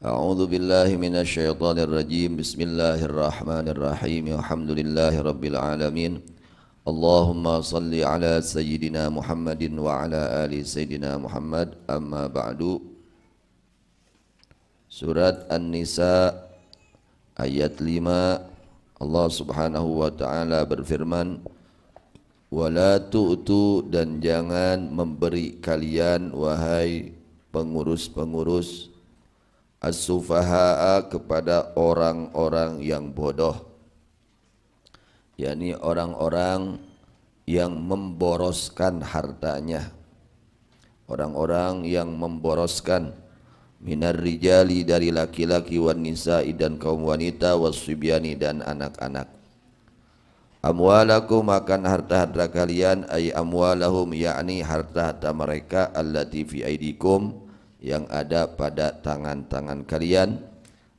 A'udzu billahi minasy syaithanir rajim. Bismillahirrahmanirrahim. Alhamdulillahi rabbil alamin. Allahumma salli ala sayyidina Muhammadin wa ala ali sayyidina Muhammad. Amma ba'du. Surat An-Nisa ayat 5. Allah Subhanahu wa taala berfirman, "Wala tu'tu," dan jangan memberi kalian wahai pengurus-pengurus, as-sufaha'a, kepada orang-orang yang bodoh, yakni orang-orang yang memboroskan hartanya, orang-orang yang memboroskan, minar rijali, dari laki-laki, wan nisa'i, dan kaum wanita, wasubyani, dan anak-anak. Amwalakum, akan harta-harta kalian, ay amwalahum, yakni harta-harta mereka, allati fi aidikum, yang ada pada tangan-tangan kalian,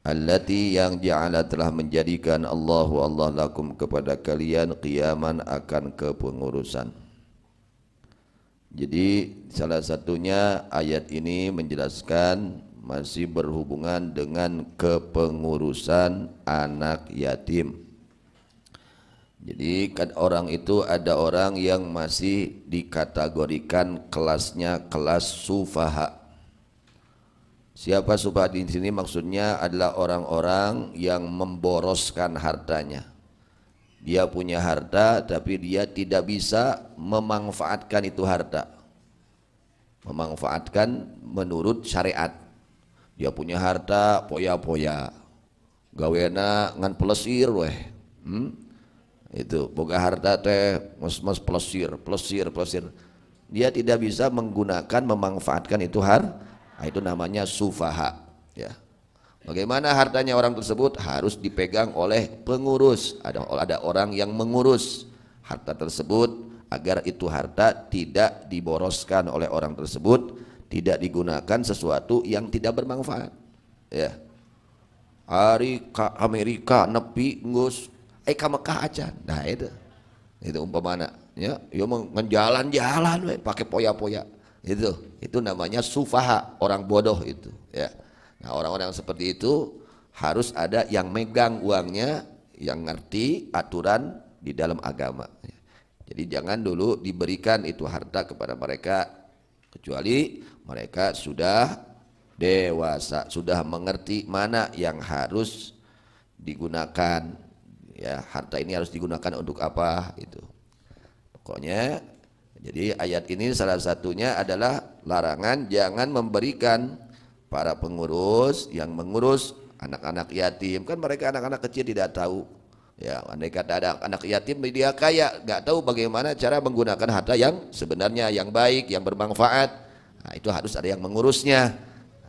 allati, yang ja'ala, telah menjadikan Allahu Allah lakum, kepada kalian, qiyaman, akan kepengurusan. Jadi salah satunya ayat ini menjelaskan masih berhubungan dengan kepengurusan anak yatim. Jadi kan orang itu ada orang yang masih dikategorikan kelasnya kelas sufaha. Siapa sufaha di sini? Maksudnya adalah orang-orang yang memboroskan hartanya. Dia punya harta tapi dia tidak bisa memanfaatkan itu harta, memanfaatkan menurut syariat. Dia punya harta poya-poya, gawena ngan pelesir weh. Itu boga harta teh mas pelesir. Dia tidak bisa menggunakan, memanfaatkan itu harta. Itu namanya sufaha, ya. Bagaimana hartanya orang tersebut? Harus dipegang oleh pengurus. Ada orang yang mengurus harta tersebut agar itu harta tidak diboroskan oleh orang tersebut, tidak digunakan sesuatu yang tidak bermanfaat, ya. Hari ke Amerika nepi ngus ka Mekah aja. Nah itu umpamana, ya, yo menjalan-jalan pakai poya-poya. Itu namanya sufaha, orang bodoh itu, ya. Nah, orang-orang seperti itu harus ada yang megang uangnya, yang ngerti aturan di dalam agama. Jadi jangan dulu diberikan itu harta kepada mereka kecuali mereka sudah dewasa, sudah mengerti mana yang harus digunakan. Ya, harta ini harus digunakan untuk apa itu. Pokoknya jadi ayat ini salah satunya adalah larangan jangan memberikan para pengurus yang mengurus anak-anak yatim. Kan mereka anak-anak kecil tidak tahu, ya, andai kata ada anak yatim dia kaya, nggak tahu bagaimana cara menggunakan harta yang sebenarnya, yang baik, yang bermanfaat. Nah, itu harus ada yang mengurusnya.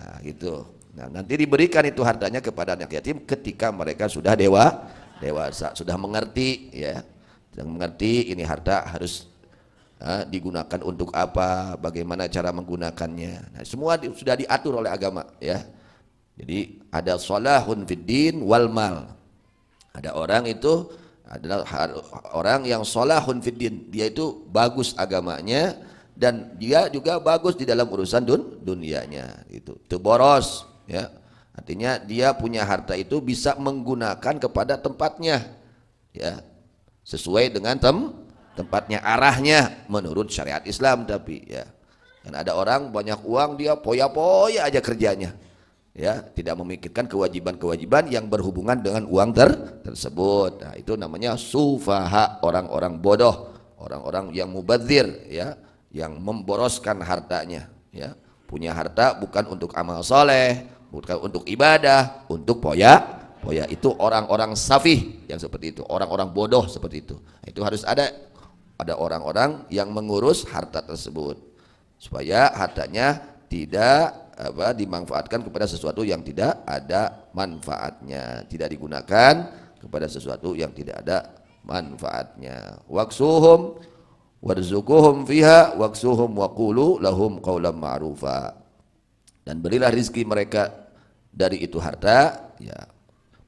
Nah, gitu. Nah, nanti diberikan itu hartanya kepada anak yatim ketika mereka sudah dewasa, sudah mengerti, ya, sudah mengerti ini harta harus digunakan untuk apa, bagaimana cara menggunakannya. Nah, semua sudah diatur oleh agama, ya. Jadi ada sholahun fid din wal mal. Ada orang itu adalah orang yang sholahun fid din, dia itu bagus agamanya dan dia juga bagus di dalam urusan dunianya. Itu boros, ya. Artinya dia punya harta itu bisa menggunakan kepada tempatnya, ya, sesuai dengan tempatnya, arahnya menurut syariat Islam. Tapi ya, kan ada orang banyak uang, dia poya-poya aja kerjanya, ya, tidak memikirkan kewajiban-kewajiban yang berhubungan dengan uang tersebut. Nah, itu namanya sufaha, orang-orang bodoh, orang-orang yang mubadzir, ya, yang memboroskan hartanya, ya. Punya harta bukan untuk amal soleh, bukan untuk ibadah, untuk poya. Itu orang-orang safih yang seperti itu, orang-orang bodoh seperti itu. Itu harus ada orang-orang yang mengurus harta tersebut supaya hartanya tidak dimanfaatkan kepada sesuatu yang tidak ada manfaatnya, tidak digunakan kepada sesuatu yang tidak ada manfaatnya. Waksuhum warzuquhum fiha waksuhum waqulu lahum qaulan ma'rufa. Dan berilah rizki mereka dari itu harta, ya,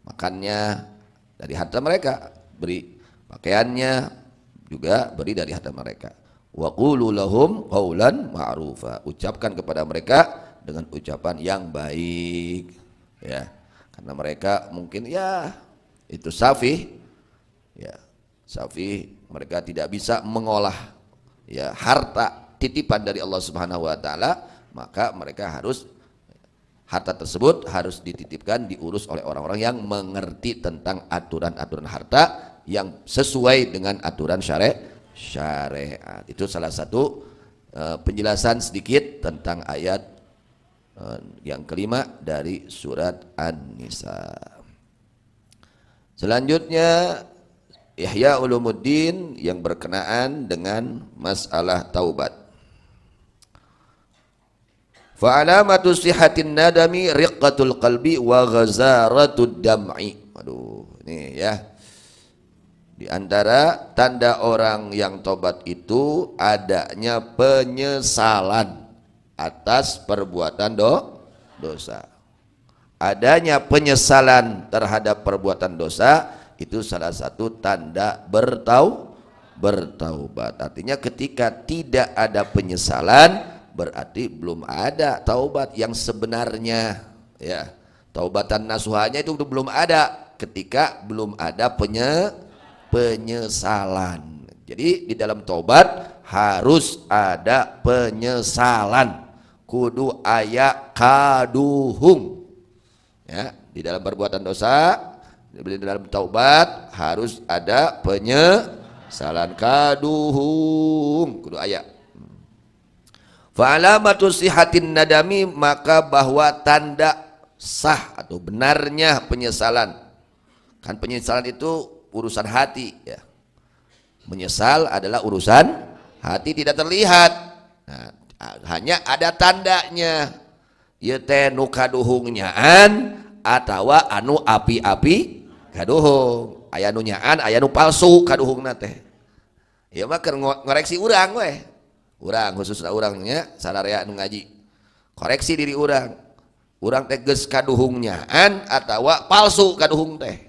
makannya dari harta mereka, beri pakaiannya juga beri dari harta mereka. Wa qulu lahum qaulan ma'rufa, ucapkan kepada mereka dengan ucapan yang baik, ya, karena mereka mungkin ya itu safi, ya safi, mereka tidak bisa mengolah ya harta titipan dari Allah Subhanahu wa taala, maka mereka harus harta tersebut harus dititipkan, diurus oleh orang-orang yang mengerti tentang aturan-aturan harta yang sesuai dengan aturan syariat. Itu salah satu penjelasan sedikit tentang ayat yang kelima dari surat An-Nisa. Selanjutnya Ihya Ulumuddin yang berkenaan dengan masalah taubat. Fa alamatu sihatin nadami riqqatul qalbi wa ghazaratud dam'i. Waduh, ini ya. Di antara tanda orang yang tobat itu adanya penyesalan atas perbuatan dosa. Adanya penyesalan terhadap perbuatan dosa itu salah satu tanda bertaubat. Artinya ketika tidak ada penyesalan berarti belum ada taubat yang sebenarnya, ya. Taubatan nasuhanya itu belum ada ketika belum ada penyesalan. Jadi di dalam taubat harus ada penyesalan, kudu aya kaduhung, ya. Di dalam perbuatan dosa, di dalam taubat harus ada penyesalan, kaduhung, kudu aya. Fa alamatu sihatin nadami, maka bahwa tanda sah atau benarnya penyesalan, kan penyesalan itu urusan hati, ya. Menyesal adalah urusan hati, tidak terlihat. Nah, hanya ada tandanya. Ieu teh nu kaduhungnyaan atawa anu api-api kaduhung. Aya nu nyaan, aya nu palsu kaduhungna teh. Ieu mah keur ngoreksi urang we. Urang khususna urangnya sadaya anu ngaji. Koreksi diri urang. Urang teh geus kaduhungnyaan atawa palsu kaduhung teh.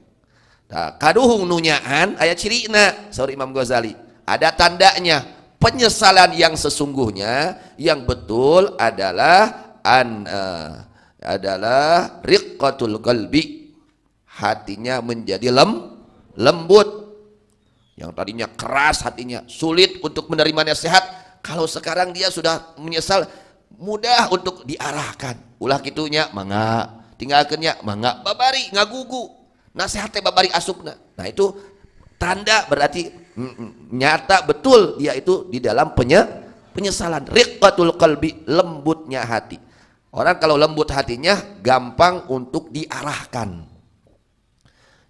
Nah, kaduhung nunyaan aya cirina, saur Imam Ghazali. Ada tandanya. Penyesalan yang sesungguhnya yang betul adalah riqqatul qalbi. Hatinya menjadi lembut. Yang tadinya keras hatinya, sulit untuk menerima nasihat, kalau sekarang dia sudah menyesal, mudah untuk diarahkan. Ulah kitunya mangga, tinggalkeunnya mangga, babari ngagugu. Nasihat teh babari asupna. Nah itu tanda berarti nyata betul dia itu di dalam penyesalan. Riqqatul qalbi, lembutnya hati. Orang kalau lembut hatinya gampang untuk diarahkan.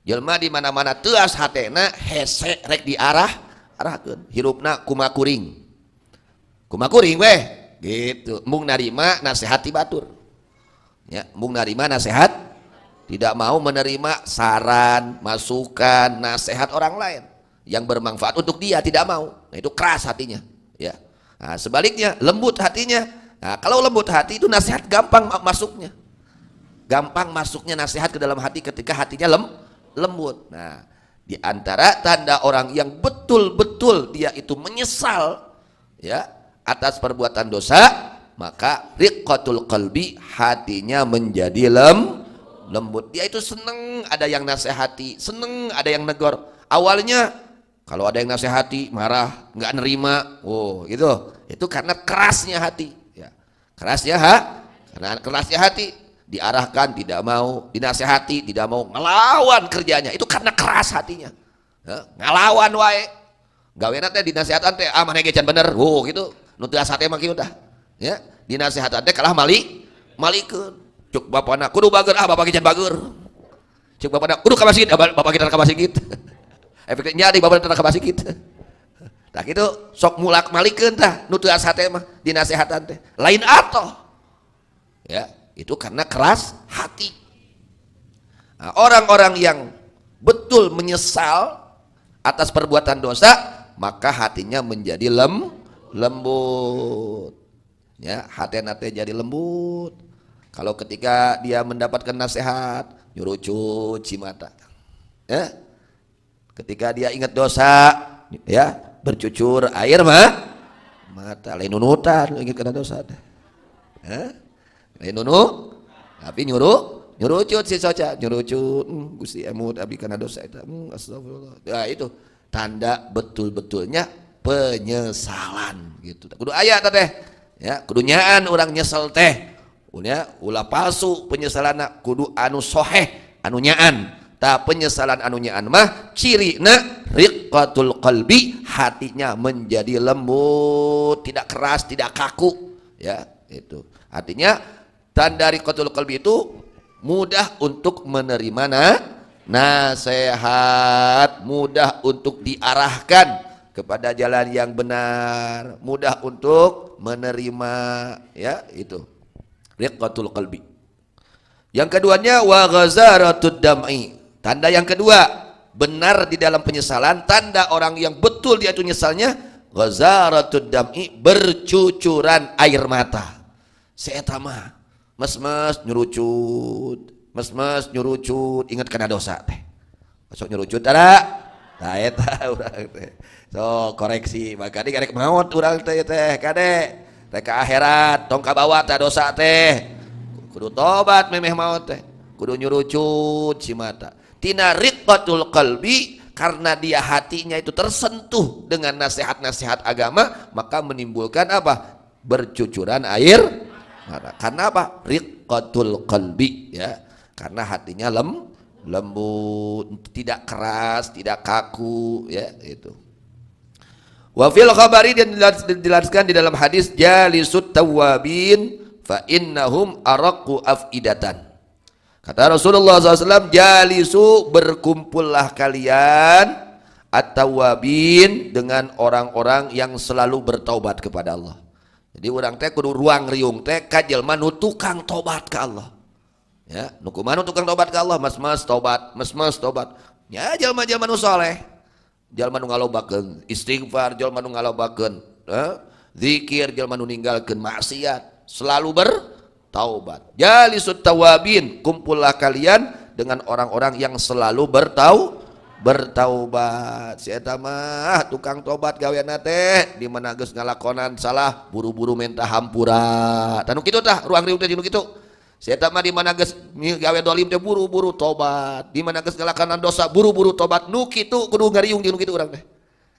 Jelma di mana-mana teuas hatena hese rek arahkeun. Hirupna kumakuring. Kumakuring weh gitu. Mung narima nasihat ti batur. Ya, mung narima nasihat, tidak mau menerima saran, masukan, nasihat orang lain yang bermanfaat untuk dia, tidak mau. Nah, itu keras hatinya, ya. Nah, sebaliknya lembut hatinya. Nah, kalau lembut hati itu nasihat gampang masuknya. Gampang masuknya nasihat ke dalam hati ketika hatinya lembut. Nah, di antara tanda orang yang betul-betul dia itu menyesal, ya, atas perbuatan dosa, maka riqqatul qalbi, hatinya menjadi lembut. Dia itu seneng ada yang nasihati, seneng ada yang negor. Awalnya kalau ada yang nasihati marah, nggak nerima, gitu. Itu karena kerasnya hati, ya. Karena kerasnya hati, diarahkan tidak mau, dinasihati tidak mau, ngelawan kerjanya. Itu karena keras hatinya, ya. Ngelawan wae. Gawena teh dinasihatan teh maneh ge can bener, gitu. Nu teu asa teh mah kieu tah, ya. Dinasihatan teh kalah malikeun. Cuk bapana kudu bager, bapak kieu can bager. Cuk bapana kudu ka masjid, bapak kieu ka masjid. Efeknya nyari bapak ka masjid. Tah kitu sok mulak malikeun tah nu teu asa teh mah dinasihatan teh. Lain atoh. Ya, itu karena keras hati. Nah, orang-orang yang betul menyesal atas perbuatan dosa, maka hatinya menjadi lembut, ya. Hatinya jadi lembut. Kalau ketika dia mendapatkan nasihat, nyuruh cuci mata, ya. Ketika dia ingat dosa, ya, bercucur air mata. Lain nunutan ingat kena dosa, ya. Lain nunu, tapi nyuruh nyurucut si soca, nyurucut, Gusti emut abdi kana dosa eta, astagfirullah. Ya itu tanda betul-betulnya penyesalan gitu. Kudu aya teh, ya, kudu nyaan urang nyesel teh. Ulah palsu penyesalanna, kudu anu soheh, anu nyaan. Ta penyesalan anu nyaan mah cirina riqqatul qalbi, hatinya menjadi lembut, tidak keras, tidak kaku, ya, itu. Artinya tanda riqqatul qalbi itu mudah untuk menerima nasihat, mudah untuk diarahkan kepada jalan yang benar, mudah untuk menerima, ya, itu riqqatul qalbi. Yang keduanya wa ghazaratud dam'i. Tanda yang kedua benar di dalam penyesalan, tanda orang yang betul dia itu nyesalnya, ghazaratud dam'i, bercucuran air mata. Seeta mah mes-mes nyurucut, mes-mes nyurucut, ingat kena dosa teh. Masuk nyurucut ada, tah eta urang teh. So koreksi, maka di karek maot urang teh kade, teh ka akhirat tong kabawa teh dosa teh. Kudu tobat memeh maot teh, kudu nyurucut si mata. Tina riqqatul qalbi, karena dia hatinya itu tersentuh dengan nasihat-nasihat agama, maka menimbulkan apa? Bercucuran air mata. Karena apa? Riqqatul qalbi, ya. Karena hatinya lembut, tidak keras, tidak kaku, ya, itu. Wa fil khabari, dan dijelaskan di dalam hadis, jalisut tawabin fa innahum araqqu afidatan. Kata Rasulullah SAW, jalisu, berkumpullah kalian at-tawabin, dengan orang-orang yang selalu bertaubat kepada Allah. Jadi orang teh kudu ruang riung teh ka jelema nu tukang tobat ka Allah. Ya, nu kumaha nu tukang tobat ka Allah, mas-mas tobat, mas-mas tobat. Ya, jelema-jelema nu saleh. Jelema nu ngalobakeun istighfar, jelema nu ngalobakeun zikir, jelema nu ninggalkeun maksiat, selalu bertaubat. Jalisut tawabin, kumpullah kalian dengan orang-orang yang selalu bertaubat. Si eta mah tukang tobat gaweana teh di mana geus ngalakonan salah buru-buru minta hampura. Tanu kitu tah ruang riung teh dinu kitu. Si eta mah di mana geus gawe dolim teh buru-buru tobat, di mana geus ngalakonan dosa buru-buru tobat. Nu kitu kudu ngariung dinu kitu urang teh.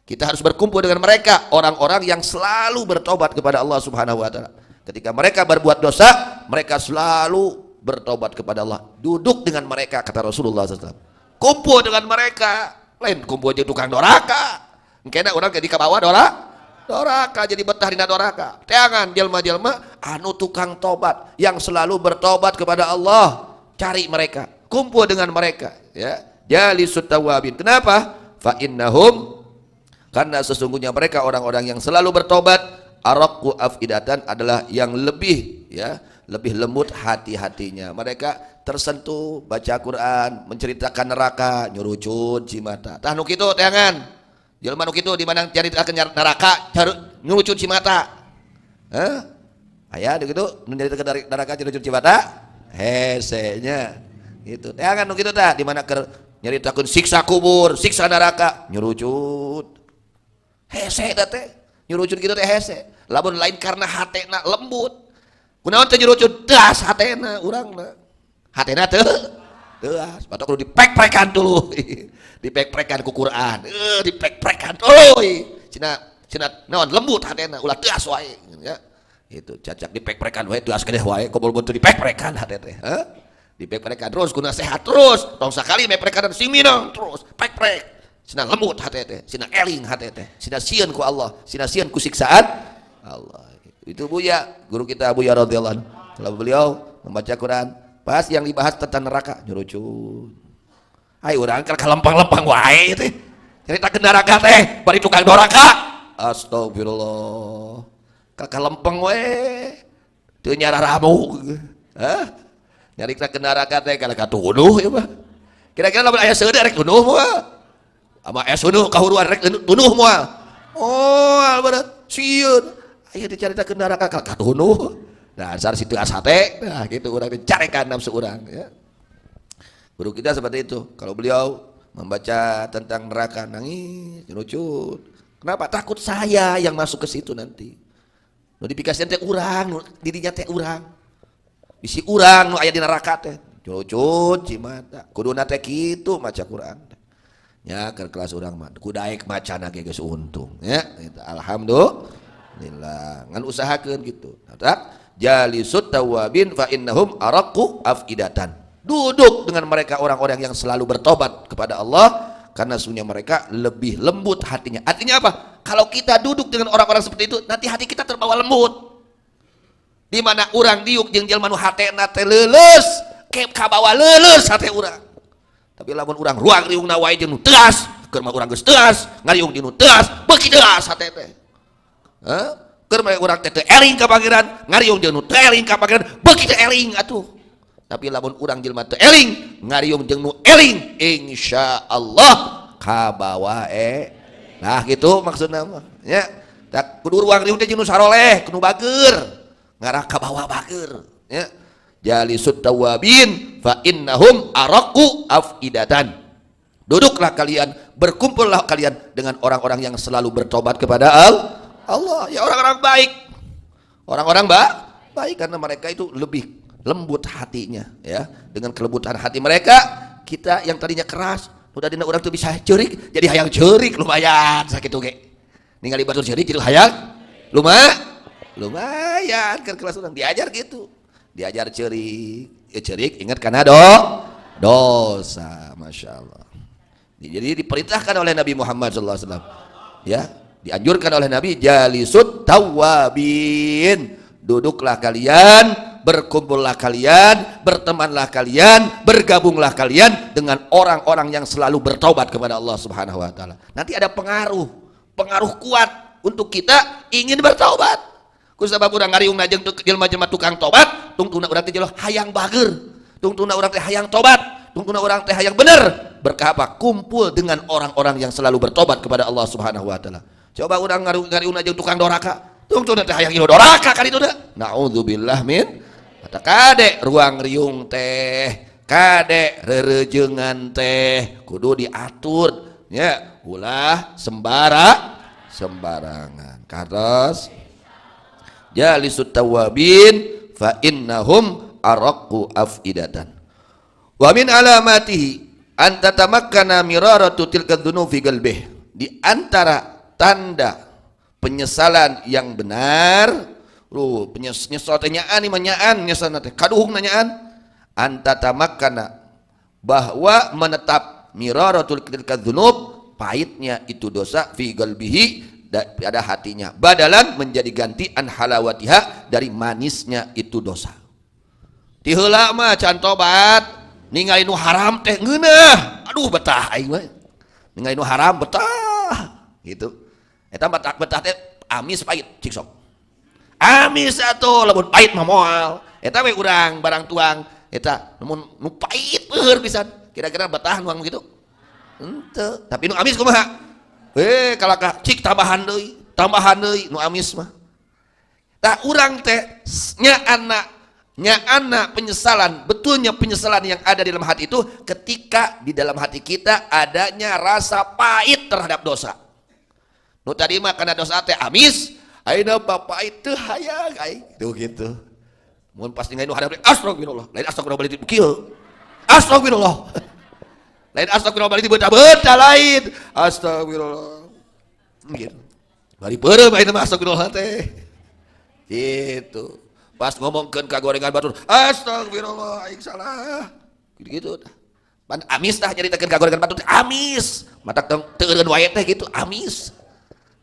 Kita harus berkumpul dengan mereka, orang-orang yang selalu bertobat kepada Allah Subhanahu wa taala. Ketika mereka berbuat dosa, mereka selalu bertobat kepada Allah. Duduk dengan mereka, kata Rasulullah SAW. Kumpul dengan mereka, lain kumpul aja tukang doraka. Kena orang jadi kabawa doraka, jadi betah dina doraka. Teangan jelma-jelma anu tukang tobat, yang selalu bertobat kepada Allah. Cari mereka, kumpul dengan mereka, ya. Jalisut tawabin. Kenapa? Fa innahum, karena sesungguhnya mereka orang-orang yang selalu bertobat, araqqu afidatan, adalah yang lebih, ya, lebih lembut hati-hatinya. Mereka tersentuh baca Quran, menceritakan neraka, nyurucut si mata. Tah nu kitu teangan. Jelema nu kitu di mana caritakeun neraka, nyurucut si mata. Heh? Aya kitu nu nyaritakeun neraka nyurucut si mata? Hesenya. Gitu. Teangan nu kitu tah di mana keur nyaritakeun siksa kubur, siksa neraka, nyurucut. Hese eta teh. Nyurucut kitu teh hese. Lamun lain karena hatena lembut. Kunaon teh nyurucut? Das hatena urangna. Hatena teu teuas, batok kudu dipek-pekan dulu. Dipek-pekan ku Quran. Dipek-pekan. Cina naon lembut hatena, ulah teuas wae, ya. Itu cacak dipek-pekan wae, teuas kedeh wae, komo buntu dipek-pekan hate teh. Dipek-pekan terus kuna sehat terus. Tong sakali mepek-pekan sing minang terus, pek-pek. Cina lembut hate teh, cina eling hate teh, cina sieun ku Allah, cina sieun ku siksaan Allah. Itu Buya, guru kita Buya radhiyallahu anhu. Kalau beliau membaca Quran, pas yang dibahas tentang neraka, nyurucut. Hai urang keur kalempang-lempang wae teh. Cerita ke neraka teh, bari tukang doraka. Astagfirullah. Kalempeng we. Teu nyararamu. Nyarita ke neraka teh kana katunuh ya mah. Kira-kira lamun aya seudeuh rek tunuh moal. Ama esunuh kahuruan rek tunuh moal. Oh, albarat sieun. Aya dicaritakeun neraka katunuh. Dasar situ asate, nah gitu urang carekan nafsu urang, ya. Guru kita seperti itu. Kalau beliau membaca tentang neraka nangis, nyurucut. Kenapa? Takut saya yang masuk ke situ nanti. Notifikasinya teh urang, dirinya teh urang. Bisi urang nu aya di neraka teh. cuci mata kuduna teh kitu maca Quran nya ke kelas urang mah kudaek macana ge geus untung ya gitu. Alhamdulillah ngan usahakeun gitu jalisut tawabin fa innahum araqu afidatan duduk dengan mereka orang-orang yang selalu bertobat kepada Allah karena sesungguhnya mereka lebih lembut hatinya. Artinya apa? Kalau kita duduk dengan orang-orang seperti itu nanti hati kita terbawa lembut. Di mana urang diuk jeung jelema nu hatena teh leuleus ke kabawa leuleus hate urang. Tapi lamun urang ruang riungna wae jeung nu teuas, keur mah urang geus teuas, ngariung di nu teuas, beuki teuas hate teh. Heh, keur mah urang teh teu eling ka pangeran, ngariung jeung nu teu eling ka pangeran, beuki teu eling atuh. Tapi lamun urang jelema teu eling, ngariung jeung nu eling, insyaallah kabawa Nah gitu maksudna mah. Nya, tak kudu ruang riung teh jeung nu saroleh, kudu bageur. Ngarah ka bawah bager ya jalisut tawabin fa innahum araqu afidatan duduklah kalian berkumpullah kalian dengan orang-orang yang selalu bertobat kepada Allah ya orang-orang baik karena mereka itu lebih lembut hatinya ya dengan kelembutan hati mereka kita yang tadinya keras udah dina orang tuh bisa ceurik jadi hayang ceurik lumayan sakitu ge ningali batur ceurik jadi hayang lumayan kan kelas orang diajar gitu diajar cerik ingat karena dosa Masya Allah jadi diperintahkan oleh Nabi Muhammad SAW ya dianjurkan oleh Nabi jalisut tawabin duduklah kalian berkumpullah kalian bertemanlah kalian bergabunglah kalian dengan orang-orang yang selalu bertaubat kepada Allah Subhanahu Wa Taala nanti ada pengaruh kuat untuk kita ingin bertaubat kusabab urang ngariungna jeung jelema-jelema tukang tobat tungtuna urang teh jelema hayang bager tungtuna urang teh hayang tobat tungtuna urang teh hayang bener berkah apa kumpul dengan orang-orang yang selalu bertobat kepada Allah Subhanahu wa taala coba urang ngariungna jeung tukang doraka tungtuna teh hayang ieu doraka kali itu naudzubillah min kata kade ruang riung teh kade rereujeungan teh kudu diatur nya ulah sembarangan kados jalisut tawabin fa innahum araqu afidatan wa min alamatihi an tatamakkana miraratu tilka dzunubi qalbih di antara tanda penyesalan yang benar penyesal teh nyaan ieu nyaan nyesalna teh kaduhung nyaan an tatamakkana bahwa menetap miraratul tilka dzunub pahitnya itu dosa fi qalbihi pada hatinya badalan menjadi ganti an halawatiha dari manisnya itu dosa ti heula mah can tobat ningali nu haram teh ngeunah aduh betah aing mah ningali nu haram betah gitu eta betah teh amis pahit cik sok amis atuh lamun pahit mah moal eta we urang barang tuang eta namun nu pahit beueur pisan kira-kira betah nu kitu henteu tapi nu amis kumaha kalakah cik tambahan deui nu amis mah tah urang teh nya penyesalan betulnya penyesalan yang ada di dalam hati itu ketika di dalam hati kita adanya rasa pahit terhadap dosa nu tadi mah kana dosa teh amis ayeuna pahit teu hayang ai tuh gitu mun pas ningali nu hadap astagfirullah lain astagfirullah balik kieu astagfirullah lain astagfirullah itu beta lain astagfirullah gitu bari peureum ayeuna mah astagfirullah teh gitu pas ngomongkeun ka gorengan batur astagfirullah aing salah gitu pan amis tah nyaritakeun ka gorengan batur amis matak teu eureun wae teh gitu amis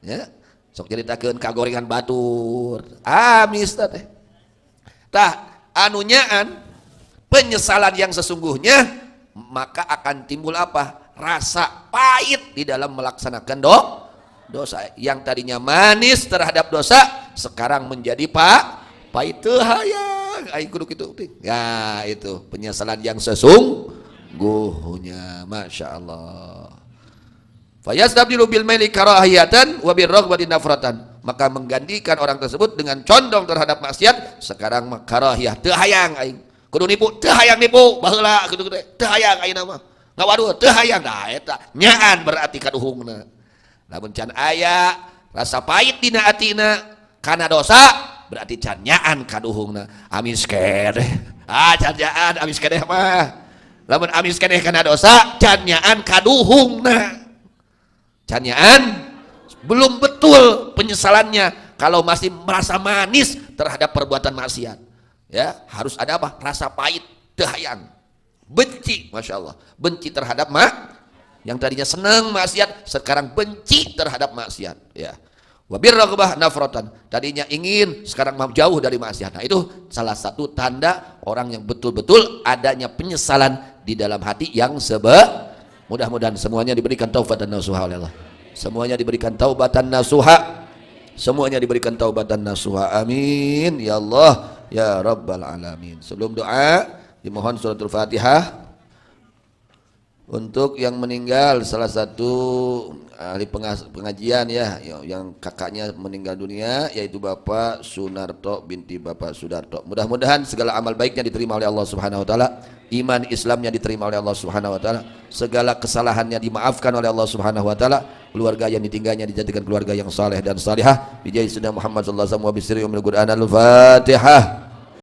ya sok nyaritakeun ka gorengan batur amis teh tah anu nyaan penyesalan yang sesungguhnya maka akan timbul apa? Rasa pahit di dalam melaksanakan dosa yang tadinya manis terhadap dosa sekarang menjadi pahit teu hayang aing kudu kitu ya itu penyesalan yang sesungguhnya Masya Allah fayastabdilu bil maili karahiyatan wa birraghbati nafratan maka menggantikan orang tersebut dengan condong terhadap maksiat sekarang karahiyah teu hayang aing kudu nipu teu hayang nipu baheula kitu teu hayang ayeuna mah ngawaduh teu hayang da eta nyaan berarti kaduhungna lamun can aya rasa pahit dina atina kana dosa berarti can nyaan kaduhungna amis kedeh Canjaan amis keneh mah. Lamun amis keneh kana dosa, canyaan kaduhungna. Canyaan belum betul penyesalannya kalau masih merasa manis terhadap perbuatan maksiat. Ya, harus ada apa? Rasa pahit, teu hayang. Benci, Masya Allah. Benci terhadap yang tadinya senang maksiat, sekarang benci terhadap maksiat. Ya. Wabirraghbah nafrotan, tadinya ingin, sekarang mau jauh dari maksiat. Nah itu salah satu tanda orang yang betul-betul adanya penyesalan di dalam hati yang mudah-mudahan semuanya diberikan taubatan nasuha oleh Allah. Semuanya diberikan taubatan nasuha. Semuanya diberikan taubatan nasuha. Amin ya Allah ya Rabbal alamin. Sebelum doa dimohon suratul Fatihah untuk yang meninggal, salah satu ahli pengajian ya yang kakaknya meninggal dunia, yaitu Bapak Sunarto binti Bapak Sudarto. Mudah-mudahan segala amal baiknya diterima oleh Allah Subhanahu wa taala, iman Islamnya diterima oleh Allah Subhanahu wa taala, segala kesalahannya dimaafkan oleh Allah Subhanahu wa taala, keluarga yang ditinggalnya dijadikan keluarga yang saleh dan salihah. Bi jahi Muhammad sallallahu alaihi wasallam wa bi sirri Qur'an al-Fatihah.